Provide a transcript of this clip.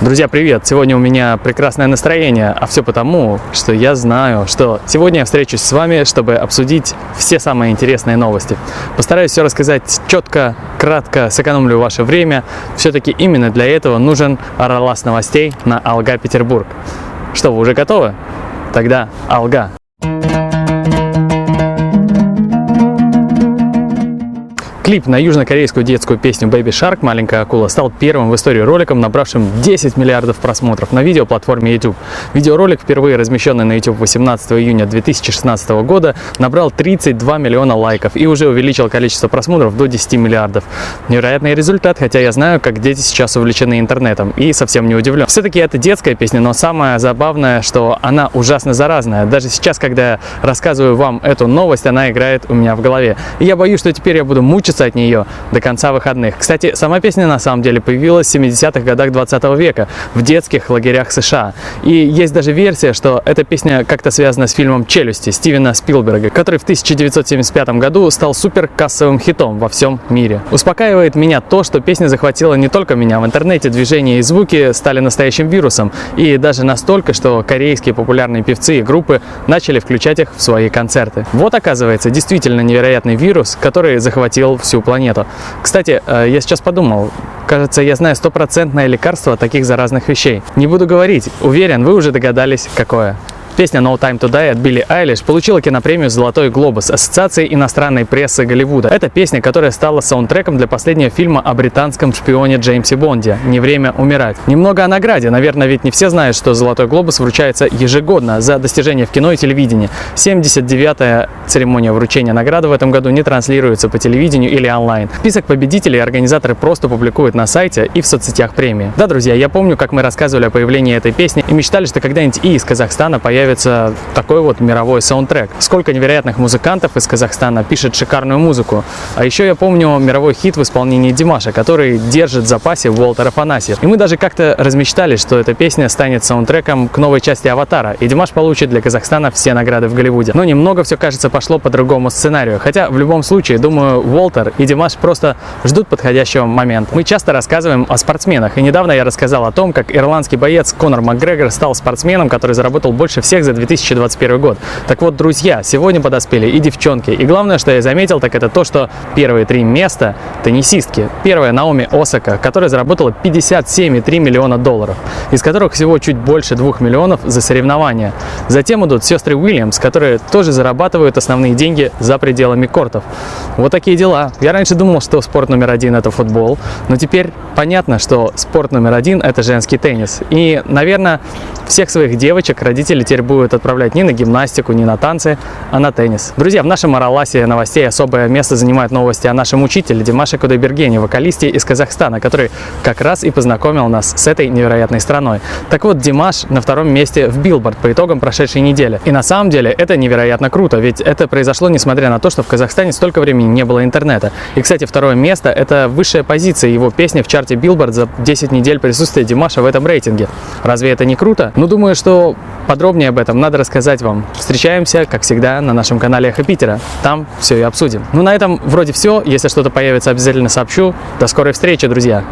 Друзья, привет! Сегодня у меня прекрасное настроение, а все потому, что я знаю, что сегодня я встречусь с вами, чтобы обсудить все самые интересные новости. Постараюсь все рассказать четко, кратко, сэкономлю ваше время. Все-таки именно для этого нужен Аралас новостей на Алга Петербург. Что, вы уже готовы? Тогда Алга! Клип на южнокорейскую детскую песню Baby Shark «Маленькая акула» стал первым в истории роликом, набравшим 10 миллиардов просмотров на видеоплатформе YouTube. Видеоролик, впервые размещенный на YouTube 18 июня 2016 года, набрал 32 миллиона лайков и уже увеличил количество просмотров до 10 миллиардов. Невероятный результат, хотя я знаю, как дети сейчас увлечены интернетом, и совсем не удивлен. Все-таки это детская песня, но самое забавное, что она ужасно заразная. Даже сейчас, когда я рассказываю вам эту новость, она играет у меня в голове. И я боюсь, что теперь я буду мучиться от нее до конца выходных. Кстати, сама песня на самом деле появилась в 70-х годах 20 века в детских лагерях США. И есть даже версия, что эта песня как-то связана с фильмом «Челюсти» Стивена Спилберга, который в 1975 году стал суперкассовым хитом во всем мире. Успокаивает меня то, что песня захватила не только меня. В интернете движения и звуки стали настоящим вирусом. И даже настолько, что корейские популярные певцы и группы начали включать их в свои концерты. Вот, оказывается, действительно невероятный вирус, который захватил всю планету. Кстати, я сейчас подумал, кажется, я знаю стопроцентное лекарство от таких заразных вещей. Не буду говорить, уверен, вы уже догадались, какое. Песня No Time to Die от Билли Айлиш получила кинопремию «Золотой глобус» Ассоциации иностранной прессы Голливуда. Это песня, которая стала саундтреком для последнего фильма о британском шпионе Джеймсе Бонде «Не время умирать». Немного о награде. Наверное, ведь не все знают, что «Золотой глобус» вручается ежегодно за достижения в кино и телевидении. 79-я церемония вручения награды в этом году не транслируется по телевидению или онлайн. Список победителей организаторы просто публикуют на сайте и в соцсетях премии. Да, друзья, я помню, как мы рассказывали о появлении этой песни и мечтали, что когда-нибудь и из Казахстана появится такой вот мировой саундтрек. Сколько невероятных музыкантов из Казахстана пишет шикарную музыку. А еще я помню мировой хит в исполнении Димаша, который держит в запасе Уолтер Афанасьев. И мы даже как-то размечтались, что эта песня станет саундтреком к новой части «Аватара», и Димаш получит для Казахстана все награды в Голливуде. Но немного все, кажется, пошло по другому сценарию. Хотя в любом случае, думаю, Уолтер и Димаш просто ждут подходящего момента. Мы часто рассказываем о спортсменах, и недавно я рассказал о том, как ирландский боец Конор Макгрегор стал спортсменом, который заработал больше всех за 2021 год. Так вот, друзья, сегодня подоспели и девчонки. И главное, что я заметил, так это то, что первые 3 места теннисистки. Первая Наоми Осака, которая заработала 57,3 миллиона долларов, из которых всего чуть больше 2 миллионов за соревнования. Затем идут сестры Уильямс, которые тоже зарабатывают основные деньги за пределами кортов. Вот такие дела. Я раньше думал, что спорт номер 1 это футбол, но теперь понятно, что спорт номер 1 это женский теннис. И, наверное, всех своих девочек родители теперь будут отправлять не на гимнастику, не на танцы, а на теннис. Друзья, в нашем Араласе новостей особое место занимают новости о нашем учителе Димаше Кудайбергене, вокалисте из Казахстана, который как раз и познакомил нас с этой невероятной страной. Так вот, Димаш на 2-м месте в Billboard по итогам прошедшей недели. И на самом деле это невероятно круто, ведь это произошло несмотря на то, что в Казахстане столько времени не было интернета. И, кстати, 2-е место – это высшая позиция его песни в чарте Billboard за 10 недель присутствия Димаша в этом рейтинге. Разве это не круто? Ну, думаю, что подробнее об этом надо рассказать вам. Встречаемся, как всегда, на нашем канале Эхо Питера. Там все и обсудим. Ну, на этом вроде все. Если что-то появится, обязательно сообщу. До скорой встречи, друзья!